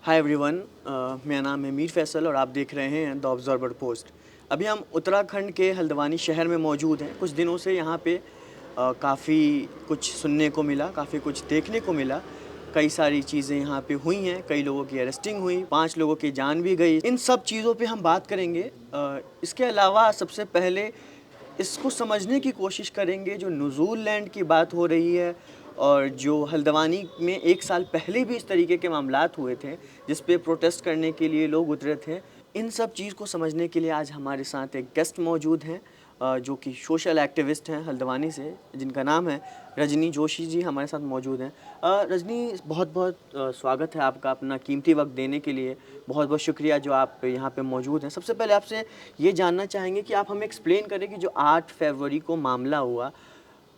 Hi everyone, मेरा नाम है मीर फैसल और आप देख रहे हैं द ऑब्जर्वर पोस्ट। अभी हम उत्तराखंड के हल्द्वानी शहर में मौजूद हैं। कुछ दिनों से यहाँ पे काफ़ी कुछ सुनने को मिला, काफ़ी कुछ देखने को मिला। कई सारी चीज़ें यहाँ पे हुई हैं, कई लोगों की अरेस्टिंग हुई, 5 लोगों की जान भी गई। इन सब चीज़ों पे हम बात करेंगे। इसके अलावा सबसे पहले इसको समझने की कोशिश करेंगे जो नुज़ूल लैंड की बात हो रही है और जो हल्द्वानी में 1 साल पहले भी इस तरीके के मामलात हुए थे जिस पे प्रोटेस्ट करने के लिए लोग उतरे थे। इन सब चीज़ को समझने के लिए आज हमारे साथ एक गेस्ट मौजूद हैं जो कि सोशल एक्टिविस्ट हैं हल्द्वानी से, जिनका नाम है रजनी जोशी जी हमारे साथ मौजूद हैं। रजनी, बहुत बहुत स्वागत है आपका अपना कीमती वक्त देने के लिए। बहुत बहुत शुक्रिया जो आप यहाँ पे मौजूद हैं। सबसे पहले आपसे ये जानना चाहेंगे कि आप हमें एक्सप्लेन करें कि जो 8 फरवरी को मामला हुआ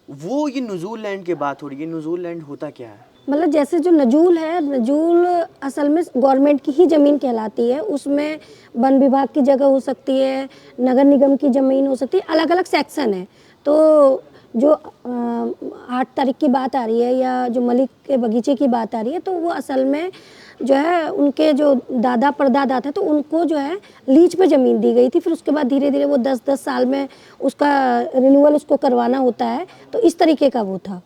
वो ये नुज़ूल लैंड की बात हो रही है। नुज़ूल लैंड होता क्या है? मतलब जैसे जो नजूल है, नजूल असल में गवर्नमेंट की ही ज़मीन कहलाती है। उसमें वन विभाग की जगह हो सकती है, नगर निगम की ज़मीन हो सकती है, अलग अलग सेक्शन है। तो जो 8 तारीख की बात आ रही है या जो मलिक के बगीचे की बात आ रही है, तो वो असल में जो है उनके जो दादा परदादा थे तो उनको जो है लीज पे ज़मीन दी गई थी। फिर उसके बाद धीरे धीरे वो 10-10 साल में उसका रिन्यूअल उसको करवाना होता है। तो इस तरीके का वो था।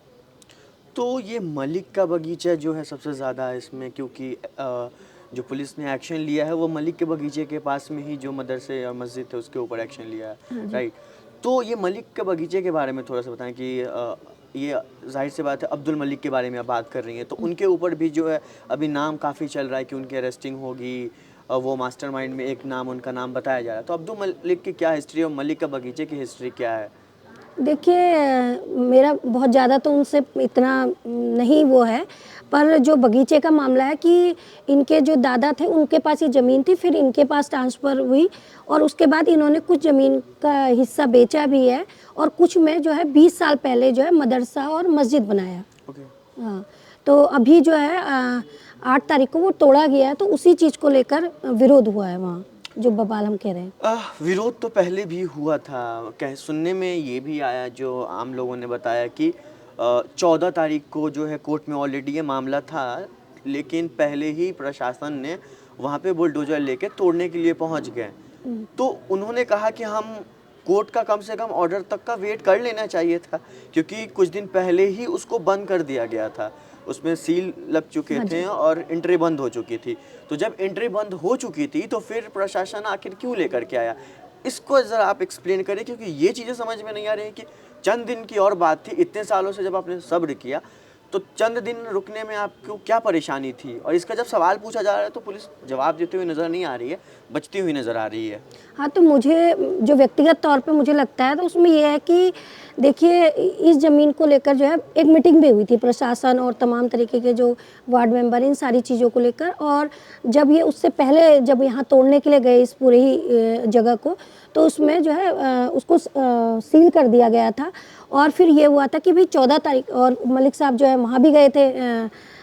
तो ये मलिक का बगीचा जो है सबसे ज़्यादा इसमें, क्योंकि जो पुलिस ने एक्शन लिया है वो मलिक के बगीचे के पास में ही जो मदरसे और मस्जिद थे उसके ऊपर एक्शन लिया है, राइट? तो ये मलिक के बगीचे के बारे में थोड़ा सा बताएं कि ये जाहिर सी बात है अब्दुल मलिक के बारे में आप बात कर रही हैं, तो उनके ऊपर भी जो है अभी नाम काफ़ी चल रहा है कि उनकी अरेस्टिंग होगी। वो मास्टरमाइंड में एक नाम, उनका नाम बताया जा रहा है। तो अब्दुल मलिक की क्या हिस्ट्री है और मलिक का बगीचे की हिस्ट्री क्या है? देखिए, मेरा बहुत ज़्यादा तो उनसे इतना नहीं वो है, पर जो बगीचे का मामला है कि इनके जो दादा थे उनके पास ये ज़मीन थी, फिर इनके पास ट्रांसफ़र हुई और उसके बाद इन्होंने कुछ ज़मीन का हिस्सा बेचा भी है और कुछ में जो है 20 साल पहले जो है मदरसा और मस्जिद बनाया। ओके। हाँ, तो अभी जो है 8 तारीख को वो तोड़ा गया है, तो उसी चीज़ को लेकर विरोध हुआ है वहाँ, जो बवाल हम कह रहे हैं। विरोध तो पहले भी हुआ था। कह सुनने में ये भी आया, जो आम लोगों ने बताया कि 14 तारीख को जो है कोर्ट में ऑलरेडी ये मामला था, लेकिन पहले ही प्रशासन ने वहाँ पे बुलडोजर लेके तोड़ने के लिए पहुँच गए। तो उन्होंने कहा कि हम कोर्ट का कम से कम ऑर्डर तक का वेट कर लेना चाहिए था, क्योंकि कुछ दिन पहले ही उसको बंद कर दिया गया था। उसमें सील लग चुके थे और एंट्री बंद हो चुकी थी। तो जब एंट्री बंद हो चुकी थी तो फिर प्रशासन आखिर क्यों लेकर के आया? इसको ज़रा आप एक्सप्लेन करें, क्योंकि ये चीज़ें समझ में नहीं आ रही कि चंद दिन की और बात थी। इतने सालों से जब आपने सब्र किया तो चंद दिन रुकने में आपको क्या परेशानी थी? और इसका जब सवाल पूछा जा रहा है तो पुलिस जवाब देते हुए नज़र नहीं आ रही है, बचती हुई नज़र आ रही है। हाँ, तो मुझे जो व्यक्तिगत तौर पे मुझे लगता है तो उसमें ये है कि देखिए, इस ज़मीन को लेकर जो है एक मीटिंग भी हुई थी प्रशासन और तमाम तरीके के जो वार्ड मेंबर, इन सारी चीज़ों को लेकर। और जब ये उससे पहले जब यहाँ तोड़ने के लिए गए इस पूरी ही जगह को, तो उसमें जो है उसको सील कर दिया गया था। और फिर ये हुआ था कि भाई 14 तारीख, और मलिक साहब जो है वहाँ भी गए थे,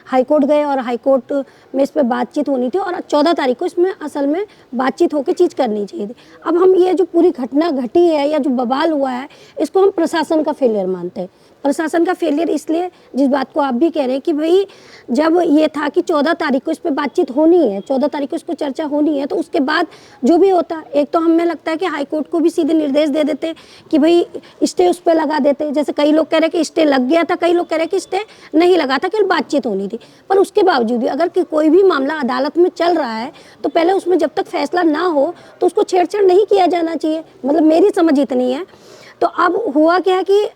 हाई कोर्ट गए और हाई कोर्ट में इस पे बातचीत होनी थी और 14 तारीख को इसमें असल में बातचीत होकर चीज़ करनी चाहिए थी। अब हम ये जो पूरी घटना घटी है या जो बवाल हुआ है, इसको हम प्रशासन का फेलियर मानते हैं। प्रशासन का फेलियर इसलिए, जिस बात को आप भी कह रहे हैं कि भाई जब ये था कि 14 तारीख को इस पर बातचीत होनी है, 14 तारीख को इस पर चर्चा होनी है, तो उसके बाद जो भी होता, एक तो हमें लगता है कि हाई कोर्ट को भी सीधे निर्देश दे देते कि भाई स्टे उस पर लगा देते। जैसे कई लोग कह रहे हैं कि स्टे लग गया था, कई लोग कह रहे हैं कि स्टे नहीं लगा था, केवल बातचीत होनी थी। पर उसके बावजूद भी अगर कोई भी मामला अदालत में चल रहा है तो पहले उसमें जब तक फैसला ना हो तो उसको छेड़छाड़ नहीं किया जाना चाहिए। मतलब मेरी समझ इतनी है। तो अब हुआ क्या है कि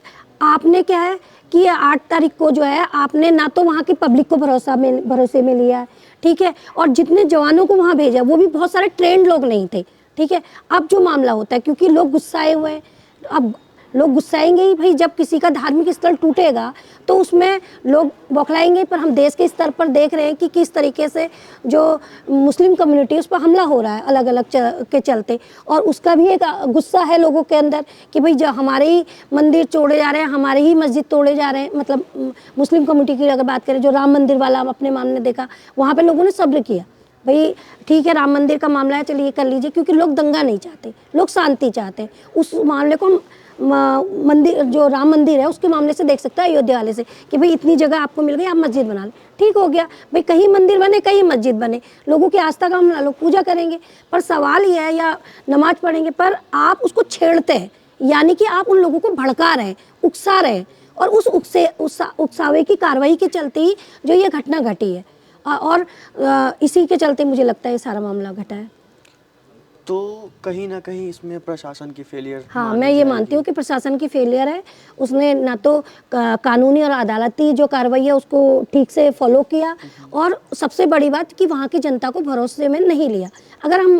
आपने क्या है कि 8 तारीख को जो है आपने ना तो वहाँ की पब्लिक को भरोसे में लिया, ठीक है, और जितने जवानों को वहाँ भेजा वो भी बहुत सारे ट्रेंड लोग नहीं थे, ठीक है। अब जो मामला होता है, क्योंकि लोग गुस्साए हुए हैं, अब लोग गुस्साएंगे ही भाई। जब किसी का धार्मिक स्थल टूटेगा तो उसमें लोग बौखलाएंगे। पर हम देश के स्तर पर देख रहे हैं कि किस तरीके से जो मुस्लिम कम्युनिटी, उस पर हमला हो रहा है अलग अलग के चलते, और उसका भी एक गुस्सा है लोगों के अंदर कि भाई जो हमारे ही मंदिर तोड़े जा रहे हैं, हमारे ही मस्जिद तोड़े जा रहे हैं। मतलब मुस्लिम कम्युनिटी की अगर बात करें, जो राम मंदिर वाला अपने मामले देखा, वहाँ पर लोगों ने सब्र किया। भाई ठीक है, राम मंदिर का मामला है, चलिए कर लीजिए, क्योंकि लोग दंगा नहीं चाहते, लोग शांति चाहते हैं। उस मामले को हम मंदिर जो राम मंदिर है उसके मामले से देख सकता है, अयोध्या वाले से, कि भाई इतनी जगह आपको मिल गई, आप मस्जिद बना लें, ठीक हो गया भाई, कहीं मंदिर बने कहीं मस्जिद बने, लोगों की आस्था का हम लोग पूजा करेंगे। पर सवाल ये है, या नमाज पढ़ेंगे, पर आप उसको छेड़ते हैं, यानी कि आप उन लोगों को भड़का रहे हैं, उकसा रहे हैं, और उस उकसावे की कार्रवाई के चलते ही जो ये घटना घटी है, और इसी के चलते मुझे लगता है ये सारा मामला घटा है। तो कहीं ना कहीं इसमें प्रशासन की फेलियर हाँ, मैं ये मानती हूँ कि प्रशासन की फेलियर है। उसने ना तो कानूनी और अदालती जो कार्रवाई है उसको ठीक से फॉलो किया, और सबसे बड़ी बात कि वहाँ की जनता को भरोसे में नहीं लिया। अगर हम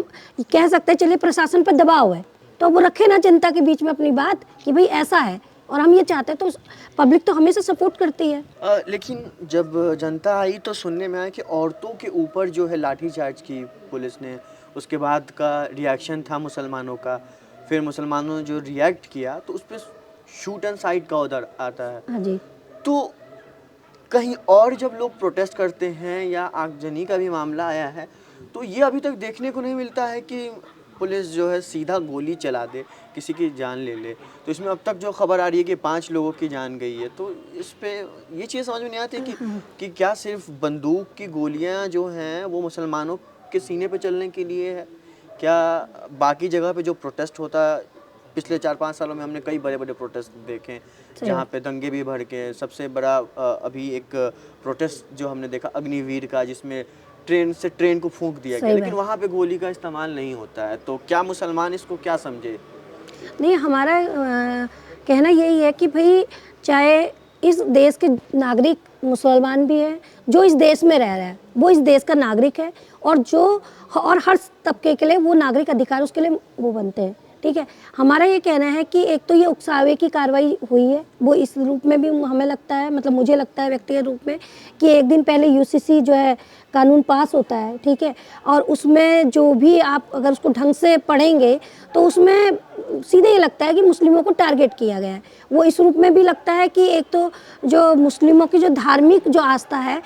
कह सकते हैं चलिए प्रशासन पर दबाव है, तो वो रखे ना जनता के बीच में अपनी बात कि भाई ऐसा है और हम ये चाहते हैं, तो पब्लिक तो हमेशा सपोर्ट करती है। लेकिन जब जनता आई तो सुनने में आया कि औरतों के ऊपर जो है लाठीचार्ज की पुलिस ने, उसके बाद का रिएक्शन था मुसलमानों का, फिर मुसलमानों ने जो रिएक्ट किया तो उस पर शूट एंड साइड का ऑर्डर आता है। हाँ जी। तो कहीं और जब लोग प्रोटेस्ट करते हैं या आगजनी का भी मामला आया है, तो ये अभी तक देखने को नहीं मिलता है कि पुलिस जो है सीधा गोली चला दे, किसी की जान ले ले। तो इसमें अब तक जो खबर आ रही है कि 5 लोगों की जान गई है, तो इस पे ये चीज़ समझ में नहीं आती कि क्या सिर्फ बंदूक की गोलियां जो हैं वो मुसलमानों के सीने पे चलने के लिए है, क्या बाकी जगह पे जो प्रोटेस्ट होता है, पिछले 4-5 सालों में हमने कई बड़े बड़े प्रोटेस्ट देखे हैं जहाँ पे दंगे भी भड़के। सबसे बड़ा अभी एक प्रोटेस्ट जो हमने देखा अग्निवीर का, जिसमें ट्रेन को फूंक दिया गया, लेकिन वहाँ पे गोली का इस्तेमाल नहीं होता है। तो क्या मुसलमान इसको क्या समझे? नहीं, हमारा कहना यही है कि भाई चाहे इस देश के नागरिक मुसलमान भी है, जो इस देश में रह रहा है वो इस देश का नागरिक है, और हर तबके के लिए वो नागरिक अधिकार उसके लिए वो बनते हैं, ठीक है। हमारा ये कहना है कि एक तो ये उकसावे की कार्रवाई हुई है, वो इस रूप में भी हमें लगता है, मतलब मुझे लगता है व्यक्तिगत रूप में, कि एक दिन पहले यूसीसी जो है कानून पास होता है, ठीक है, और उसमें जो भी आप अगर उसको ढंग से पढ़ेंगे तो उसमें सीधे ये लगता है कि मुस्लिमों को टारगेट किया गया है। वो इस रूप में भी लगता है कि एक तो जो मुस्लिमों की जो धार्मिक जो आस्था है,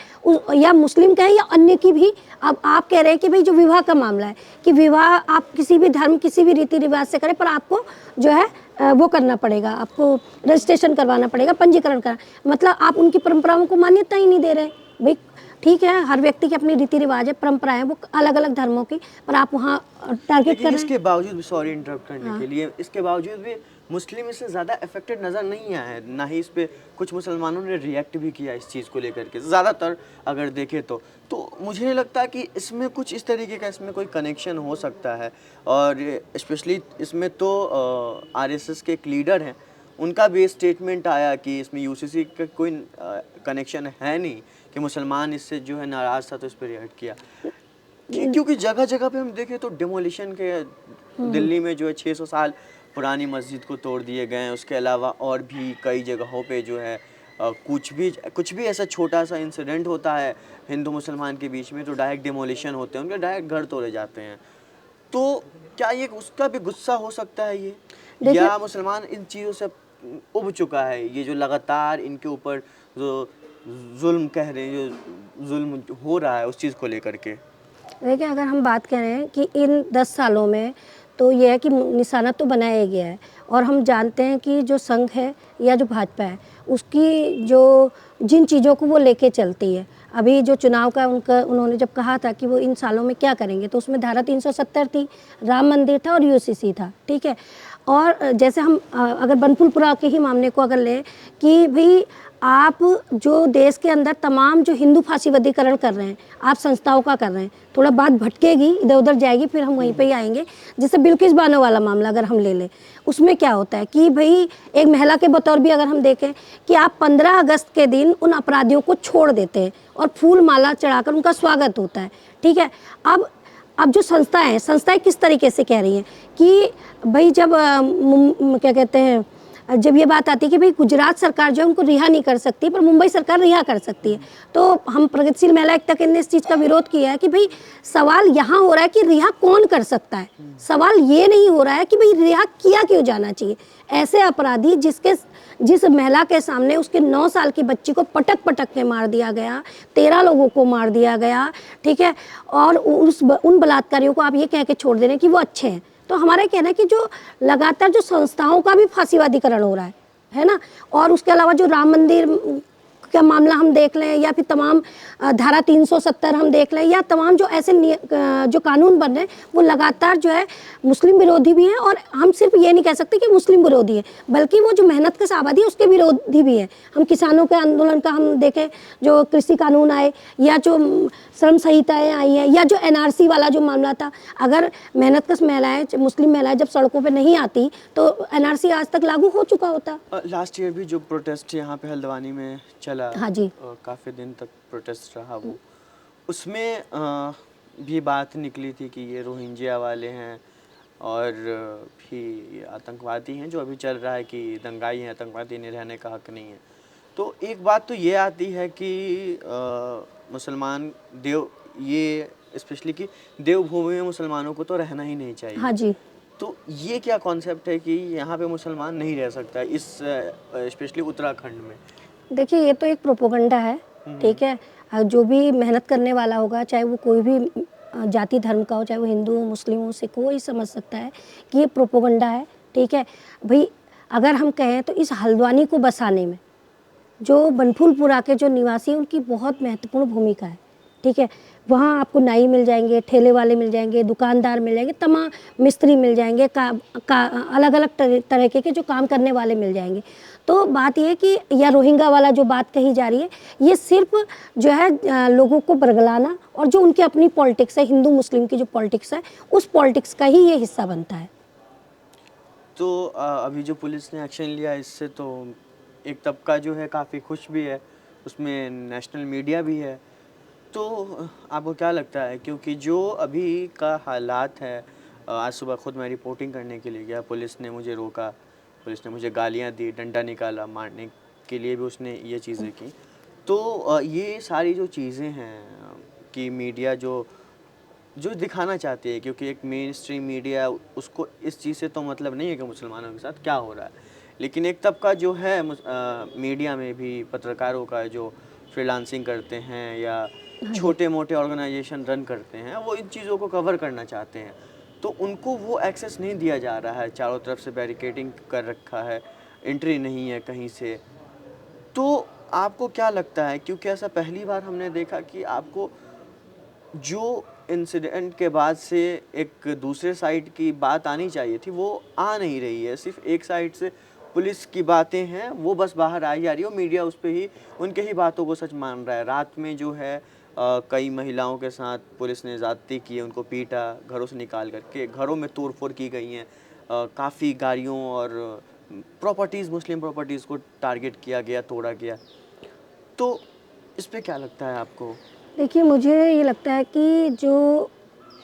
या मुस्लिम कहें या अन्य की भी, अब आप कह रहे हैं कि भाई जो विवाह का मामला है, कि विवाह आप किसी भी धर्म किसी भी रीति रिवाज से करें, पर आपको जो है वो करना पड़ेगा, आपको रजिस्ट्रेशन करवाना पड़ेगा, पंजीकरण करना, मतलब आप उनकी परंपराओं को मान्यता ही नहीं दे रहे भाई। ठीक है, हर व्यक्ति की अपनी रीति रिवाज है, परंपराएं हैं, वो अलग अलग धर्मों की, पर आप वहाँ टारगेट कर रहे हैं। इसके बावजूद भी, सॉरी इंटरप्ट करने के लिए, इसके बावजूद भी मुस्लिम इससे ज़्यादा अफेक्टेड नज़र नहीं आया है, ना ही इस पर कुछ मुसलमानों ने रिएक्ट भी किया इस चीज़ को लेकर के, ज़्यादातर अगर देखें तो मुझे नहीं लगता कि इसमें कुछ इस तरीके का इसमें कोई कनेक्शन हो सकता है। और स्पेशली इसमें तो आरएसएस के एक लीडर हैं, उनका भी स्टेटमेंट आया कि इसमें यूसीसी का कोई कनेक्शन है नहीं, कि मुसलमान इससे जो है नाराज़ था तो इस पर रिएक्ट किया। क्योंकि जगह जगह पे हम देखें तो डिमोलिशन के, दिल्ली में जो है 600 साल पुरानी मस्जिद को तोड़ दिए गए हैं, उसके अलावा और भी कई जगहों पे जो है कुछ भी ऐसा छोटा सा इंसिडेंट होता है हिंदू मुसलमान के बीच में तो डायरेक्ट डिमोलिशन होते हैं, उनके डायरेक्ट घर तोड़े जाते हैं। तो क्या ये उसका भी गुस्सा हो सकता है ये, या मुसलमान इन चीज़ों से उब चुका है, ये जो लगातार इनके ऊपर जो जुल्म कह रहे हैं, जो जुल्म हो रहा है उस चीज़ को लेकर के? देखिए, अगर हम बात करें कि इन 10 सालों में, तो यह है कि निशाना तो बनाया गया है, और हम जानते हैं कि जो संघ है या जो भाजपा है उसकी जो जिन चीज़ों को वो लेके चलती है, अभी जो चुनाव का उन्होंने जब कहा था कि वो इन सालों में क्या करेंगे, तो उसमें धारा 370 थी, राम मंदिर था और यूसीसी था, ठीक है। और जैसे हम अगर बनपुरपुरा के ही मामले को अगर लें कि भाई आप जो देश के अंदर तमाम जो हिंदू फांसीवादीकरण कर रहे हैं, आप संस्थाओं का कर रहे हैं, थोड़ा बात भटकेगी, इधर उधर जाएगी, फिर हम वहीं पे ही आएंगे। जैसे बिल्किस बानो वाला मामला अगर हम ले लें, उसमें क्या होता है कि भाई एक महिला के बतौर भी अगर हम देखें कि आप 15 अगस्त के दिन उन अपराधियों को छोड़ देते हैं और फूल माला चढ़ाकर उनका स्वागत होता है, ठीक है। अब जो संस्थाएं किस तरीके से कह रही हैं कि भाई जब क्या कहते हैं, जब ये बात आती है कि भाई गुजरात सरकार जो है उनको रिहा नहीं कर सकती, पर मुंबई सरकार रिहा कर सकती है, तो हम प्रगतिशील महिला एकता केंद्र ने इस चीज़ का विरोध किया है कि भाई सवाल यहाँ हो रहा है कि रिहा कौन कर सकता है, सवाल ये नहीं हो रहा है कि भाई रिहा किया क्यों जाना चाहिए। ऐसे अपराधी जिस महिला के सामने उसके 9 साल की बच्ची को पटक के मार दिया गया, 13 लोगों को मार दिया गया, ठीक है, और उन बलात्कारियों को आप ये कह के छोड़ दे रहे हैं कि वो अच्छे हैं, तो हमारा कहना है कि जो लगातार जो संस्थाओं का भी फांसीवादीकरण हो रहा है ना, और उसके अलावा जो राम मंदिर का मामला हम देख लें, या फिर तमाम धारा 370 हम देख लें, या तमाम जो ऐसे जो कानून बन रहे हैं वो लगातार जो है मुस्लिम विरोधी भी हैं, और हम सिर्फ ये नहीं कह सकते कि मुस्लिम विरोधी है, बल्कि वो जो मेहनत कश आबादी है उसके विरोधी भी हैं। हम किसानों के आंदोलन का हम देखें, जो कृषि कानून आए, या जो श्रम संहिताएँ आई हैं, या जो NRC वाला जो मामला था, अगर मेहनत कश महिलाएँ, मुस्लिम महिलाएँ जब सड़कों पर नहीं आती तो NRC आज तक लागू हो चुका होता। लास्ट ईयर भी जो प्रोटेस्ट यहाँ पे हल्द्वानी में चला, हाँ जी, काफ़ी दिन तक प्रोटेस्ट रहा वो, उसमें भी बात निकली थी कि ये रोहिंग्या वाले हैं और भी ये आतंकवादी हैं, जो अभी चल रहा है कि दंगाई हैं, आतंकवादी नहीं रहने का हक नहीं है। तो एक बात तो ये आती है कि मुसलमान ये स्पेशली कि देवभूमि में मुसलमानों को तो रहना ही नहीं चाहिए। हाँ जी। तो ये क्या कॉन्सेप्ट है कि यहाँ पे मुसलमान नहीं रह सकता इस स्पेशली उत्तराखंड में? देखिए, ये तो एक प्रोपोगंडा है, ठीक है। जो भी मेहनत करने वाला होगा, चाहे वो कोई भी जाति धर्म का हो, चाहे वो हिंदू हो, मुस्लिम हो, सिख हो, ये समझ सकता है कि ये प्रोपोगंडा है, ठीक है भाई। अगर हम कहें तो इस हल्द्वानी को बसाने में जो बनफूलपुरा के जो निवासी हैं उनकी बहुत महत्वपूर्ण भूमिका है, ठीक है। वहाँ आपको नाई मिल जाएंगे, ठेले वाले मिल जाएंगे, दुकानदार मिल जाएंगे, तमाम मिस्त्री मिल जाएंगे, अलग अलग तरीके के जो काम करने वाले मिल जाएंगे। तो बात ये है कि या रोहिंग्या वाला जो बात कही जा रही है, ये सिर्फ जो है लोगों को बरगलाना, और जो उनकी अपनी पॉलिटिक्स है, हिंदू मुस्लिम की जो पॉलिटिक्स है, उस पॉलिटिक्स का ही ये हिस्सा बनता है। तो अभी जो पुलिस ने एक्शन लिया, इससे तो एक तबका जो है काफ़ी खुश भी है, उसमें नेशनल मीडिया भी है। तो आपको क्या लगता है, क्योंकि जो अभी का हालात है, आज सुबह खुद मैं रिपोर्टिंग करने के लिए गया, पुलिस ने मुझे रोका, पुलिस ने मुझे गालियां दी, डंडा निकाला, मारने के लिए भी उसने ये चीज़ें की। तो ये सारी जो चीज़ें हैं कि मीडिया जो दिखाना चाहती है, क्योंकि एक मेन स्ट्रीम मीडिया, उसको इस चीज़ से तो मतलब नहीं है कि मुसलमानों के साथ क्या हो रहा है, लेकिन एक तबका जो है मीडिया में भी, पत्रकारों का जो फ्रीलांसिंग करते हैं या छोटे मोटे ऑर्गेनाइजेशन रन करते हैं, वो इन चीज़ों को कवर करना चाहते हैं, तो उनको वो एक्सेस नहीं दिया जा रहा है। चारों तरफ से बैरिकेडिंग कर रखा है, एंट्री नहीं है कहीं से। तो आपको क्या लगता है, क्योंकि ऐसा पहली बार हमने देखा कि आपको जो इंसिडेंट के बाद से एक दूसरे साइड की बात आनी चाहिए थी, वो आ नहीं रही है। सिर्फ एक साइड से पुलिस की बातें हैं, वो बस बाहर आई जा रही है, और मीडिया उस पे ही उनके ही बातों को सच मान रहा है। रात में जो है कई महिलाओं के साथ पुलिस ने ज़्यादती की, उनको पीटा, घरों से निकाल करके घरों में तोड़फोड़ की गई हैं, काफ़ी गाड़ियों और प्रॉपर्टीज़, मुस्लिम प्रॉपर्टीज़ को टारगेट किया गया, तोड़ा गया। तो इस पे क्या लगता है आपको? देखिए, मुझे ये लगता है कि जो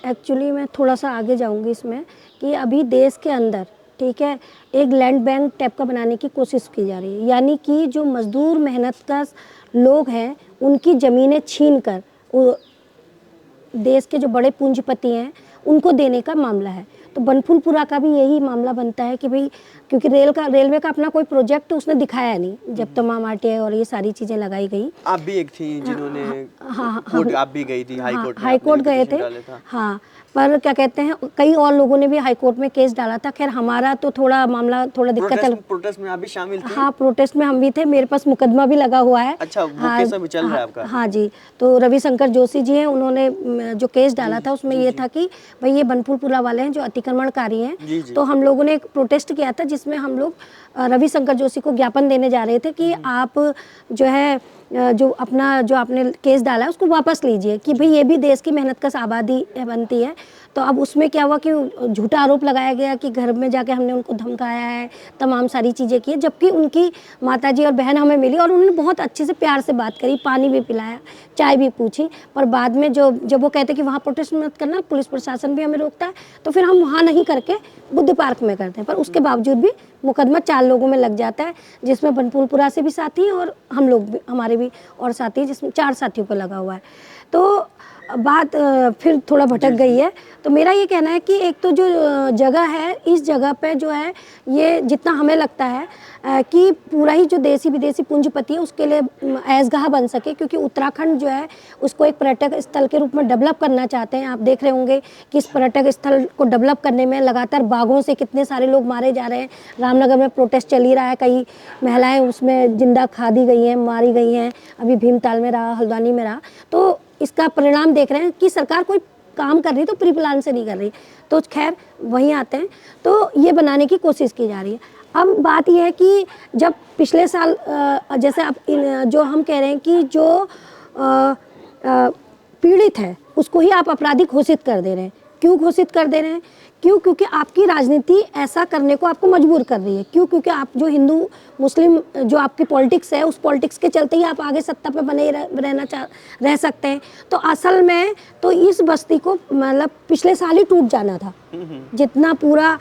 एक्चुअली मैं थोड़ा सा आगे जाऊंगी इसमें, कि अभी देश के अंदर, ठीक है, एक लैंड बैंक टाइप का बनाने की कोशिश की जा रही है, यानी कि जो मजदूर मेहनत का लोग हैं उनकी ज़मीनें छीन कर देश के जो बड़े पूंजीपति हैं उनको देने का मामला है। तो बनफूलपुरा का भी यही मामला बनता है कि भाई, क्योंकि रेलवे का अपना कोई प्रोजेक्ट उसने दिखाया नहीं जब तमाम RTI और ये सारी चीज़ें लगाई गई। आप भी एक थी जिन्होंने हाँ, कोर्ट, आप भी गई थी हाई कोर्ट गए थे, हाँ, पर क्या कहते हैं, कई और लोगों ने भी हाई कोर्ट में केस डाला था। खैर, हमारा तो थोड़ा मामला थोड़ा दिक्कत है। प्रोटेस्ट में आप भी शामिल थी? हाँ, प्रोटेस्ट में हम भी थे, मेरे पास मुकदमा भी लगा हुआ है। अच्छा, वो केस अभी चल रहा है आपका? हाँ जी, तो रविशंकर जोशी जी हैं, उन्होंने जो केस डाला था उसमें ये था कि भाई ये बनफूलपुरा वाले हैं जो अतिक्रमणकारी हैं। तो हम लोगों ने एक प्रोटेस्ट किया था जिसमें हम लोग रविशंकर जोशी को ज्ञापन देने जा रहे थे कि आप जो है जो आपने केस डाला है उसको वापस लीजिए, कि भाई ये भी देश की मेहनत कश आबादी बनती है। तो अब उसमें क्या हुआ कि झूठा आरोप लगाया गया कि घर में जाके हमने उनको धमकाया है, तमाम सारी चीज़ें की, जबकि उनकी माताजी और बहन हमें मिली और उन्होंने बहुत अच्छे से प्यार से बात करी, पानी भी पिलाया, चाय भी पूछी। पर बाद में जब वो कहते कि वहाँ प्रोटेस्ट मत करना, पुलिस प्रशासन भी हमें रोकता है, तो फिर हम वहाँ नहीं करके बुद्ध पार्क में करते हैं। पर उसके बावजूद भी मुकदमा 4 लोगों में लग जाता है, जिसमें बनफूलपुरा से भी साथी हैं और हम लोग भी, हमारे भी और साथी, जिसमें 4 साथियों पर लगा हुआ है। तो बात फिर थोड़ा भटक गई है। तो मेरा ये कहना है कि एक तो जो जगह है, इस जगह पे जो है ये जितना हमें लगता है कि पूरा ही जो देसी विदेशी पूंजीपति है उसके लिए ऐसगाह बन सके, क्योंकि उत्तराखंड जो है उसको एक पर्यटक स्थल के रूप में डेवलप करना चाहते हैं। आप देख रहे होंगे कि इस पर्यटक स्थल को डेवलप करने में लगातार बाघों से कितने सारे लोग मारे जा रहे हैं। रामनगर में प्रोटेस्ट चल ही रहा है, कई महिलाएं उसमें जिंदा खा दी गई हैं, मारी गई हैं, अभी भीमताल में रहा, हल्द्वानी में रहा। तो इसका परिणाम देख रहे हैं कि सरकार कोई काम कर रही तो प्री प्लान से नहीं कर रही। तो खैर वहीं आते हैं, तो ये बनाने की कोशिश की जा रही है। अब बात यह है कि जब पिछले साल जैसे अब जो हम कह रहे हैं कि जो पीड़ित है उसको ही आप अपराधी घोषित कर दे रहे हैं। क्यों घोषित कर दे रहे हैं? क्यों? क्योंकि आपकी राजनीति ऐसा करने को आपको मजबूर कर रही है। क्यों? क्योंकि आप जो हिंदू मुस्लिम जो आपकी पॉलिटिक्स है, उस पॉलिटिक्स के चलते ही आप आगे सत्ता पे बने रह सकते हैं। तो असल में तो इस बस्ती को मतलब पिछले साल ही टूट जाना था, जितना पूरा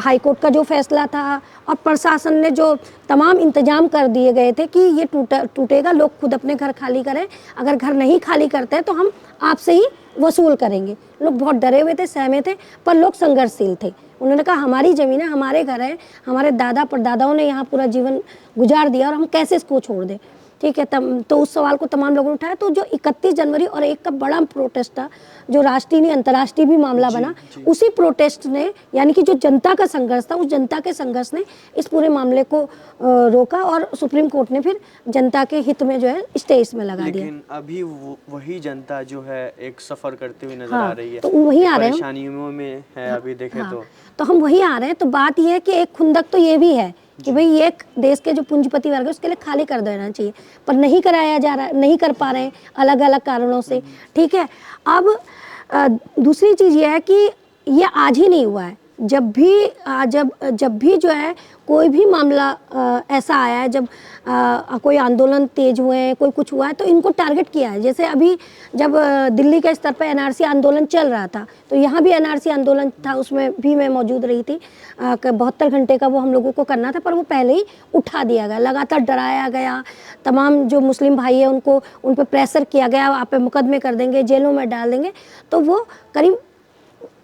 हाईकोर्ट का जो फैसला था और प्रशासन ने जो तमाम इंतजाम कर दिए गए थे कि ये टूटेगा, लोग खुद अपने घर खाली करें, अगर घर नहीं खाली करते हैं तो हम आपसे ही वसूल करेंगे। लोग बहुत डरे हुए थे, सहमे थे, पर लोग संघर्षशील थे। उन्होंने कहा हमारी ज़मीन है, हमारे घर है, हमारे दादा परदादाओं ने यहाँ पूरा जीवन गुजार दिया और हम कैसे इसको छोड़ दें। ठीक है, तो उस सवाल को तमाम लोगों ने उठाया। तो जो 31 जनवरी और एक का बड़ा प्रोटेस्ट था, जो राष्ट्रीय नहीं अंतर्राष्ट्रीय भी मामला बना, उसी प्रोटेस्ट ने यानी कि जो जनता का संघर्ष था, उस जनता के संघर्ष ने इस पूरे मामले को रोका और सुप्रीम कोर्ट ने फिर जनता के हित में जो है स्टे इसमें लगा दिया। लेकिन अभी वही जनता जो है एक सफ़र करते हुए नजर आ रही है, तो वहीं आ रहे हैं, परेशानियों में है अभी देखें तो हम वही आ रहे हैं। तो बात यह है कि एक खुंदक तो ये भी है कि भाई एक देश के जो पूंजीपति वर्ग है उसके लिए खाली कर देना चाहिए, पर नहीं कराया जा रहा, नहीं कर पा रहे हैं अलग अलग कारणों से। ठीक है, अब दूसरी चीज़ ये है कि ये आज ही नहीं हुआ है। जब भी जो है कोई भी मामला ऐसा आया है, जब कोई आंदोलन तेज हुए हैं, कोई कुछ हुआ है, तो इनको टारगेट किया है। जैसे अभी जब दिल्ली के स्तर पर एनआरसी आंदोलन चल रहा था, तो यहाँ भी एनआरसी आंदोलन था, उसमें भी मैं मौजूद रही थी। 72 घंटे का वो हम लोगों को करना था, पर वो पहले ही उठा दिया गया, लगातार डराया गया। तमाम जो मुस्लिम भाई है उनको उन पर प्रेशर किया गया, आप पे मुकदमे कर देंगे, जेलों में डाल देंगे। तो वो करीब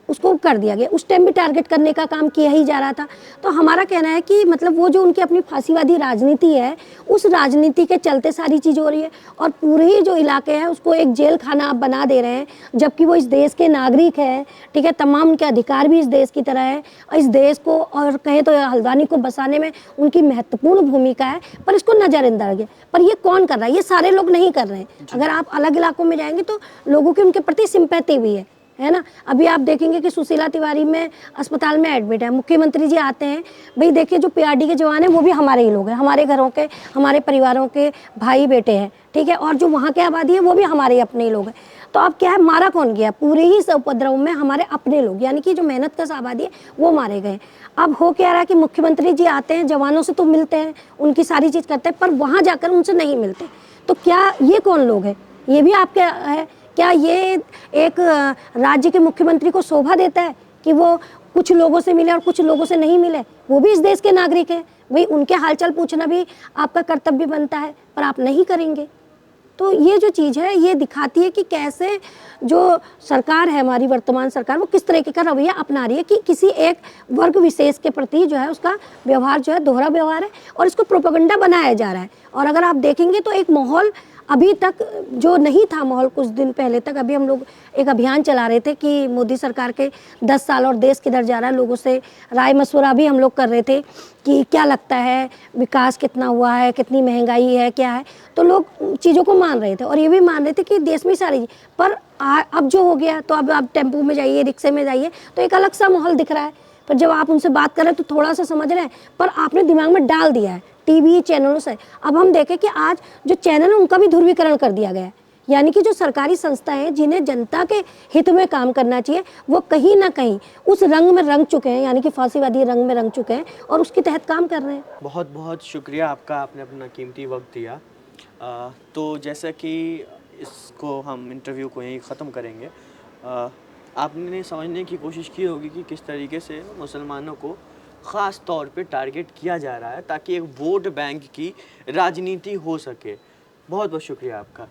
उसको कर दिया गया। उस टाइम भी टारगेट करने का काम किया ही जा रहा था। तो हमारा कहना है कि मतलब वो जो उनकी अपनी फांसीवादी राजनीति है, उस राजनीति के चलते सारी चीज़ हो रही है और पूरे ही जो इलाके हैं उसको एक जेल खाना आप बना दे रहे हैं, जबकि वो इस देश के नागरिक हैं। ठीक है, तमाम उनके अधिकार भी इस देश की तरह है और इस देश को और कहें तो हल्द्वानी को बसाने में उनकी महत्वपूर्ण भूमिका है, पर इसको नज़रअंदाज है। पर ये कौन कर रहा है? ये सारे लोग नहीं कर रहे हैं। अगर आप अलग इलाकों में जाएंगे तो लोगों की उनके प्रति सिंपैथी भी है ना। अभी आप देखेंगे कि सुशीला तिवारी में अस्पताल में एडमिट है, मुख्यमंत्री जी आते हैं, भाई देखिए जो पीआरडी के जवान हैं वो भी हमारे ही लोग हैं, हमारे घरों के, हमारे परिवारों के भाई बेटे हैं। ठीक है, और जो वहाँ के आबादी है वो भी हमारे ही अपने ही लोग हैं। तो अब क्या है, मारा कौन गया? पूरे ही उपद्रव में हमारे अपने लोग, यानी कि जो मेहनत कश आबादी है वो मारे गए। अब हो क्या रहा है कि मुख्यमंत्री जी आते हैं, जवानों से तो मिलते हैं, उनकी सारी चीज़ करते हैं, पर वहाँ जाकर उनसे नहीं मिलते। तो क्या ये कौन लोग हैं? ये भी आपके है। क्या ये एक राज्य के मुख्यमंत्री को शोभा देता है कि वो कुछ लोगों से मिले और कुछ लोगों से नहीं मिले? वो भी इस देश के नागरिक हैं, भाई उनके हालचाल पूछना भी आपका कर्तव्य बनता है, पर आप नहीं करेंगे। तो ये जो चीज़ है ये दिखाती है कि कैसे जो सरकार है हमारी वर्तमान सरकार, वो किस तरीके का रवैया अपना रही है कि किसी एक वर्ग विशेष के प्रति जो है उसका व्यवहार जो है दोहरा व्यवहार है और इसको प्रोपेगेंडा बनाया जा रहा है। और अगर आप देखेंगे तो एक माहौल अभी तक जो नहीं था माहौल, कुछ दिन पहले तक, अभी हम लोग एक अभियान चला रहे थे कि मोदी सरकार के 10 साल और देश किधर जा रहा है, लोगों से राय मशवरा भी हम लोग कर रहे थे कि क्या लगता है विकास कितना हुआ है, कितनी महंगाई है, क्या है। तो लोग चीज़ों को मान रहे थे और ये भी मान रहे थे कि देश में सारी, पर अब जो हो गया तो अब आप टेम्पो में जाइए, रिक्शे में जाइए तो एक अलग सा माहौल दिख रहा है। पर जब आप उनसे बात कर रहे हैं तो थोड़ा सा समझ रहे हैं, पर आपने दिमाग में डाल दिया है टीवी चैनलों से। अब हम देखें कि आज जो चैनल है उनका भी ध्रुवीकरण कर दिया गया है, यानी कि जो सरकारी संस्थाएं हैं जिन्हें जनता के हित में काम करना चाहिए, वो कहीं ना कहीं उस रंग में रंग चुके हैं, यानी कि फांसीवादी रंग में रंग चुके हैं और उसके तहत काम कर रहे हैं। बहुत बहुत शुक्रिया आपका, आपने अपना कीमती वक्त दिया। तो जैसा कि इसको हम इंटरव्यू को यहीं ख़त्म करेंगे, आपने समझने की कोशिश की होगी कि किस तरीके से मुसलमानों को ख़ास तौर पे टारगेट किया जा रहा है ताकि एक वोट बैंक की राजनीति हो सके। बहुत बहुत शुक्रिया आपका।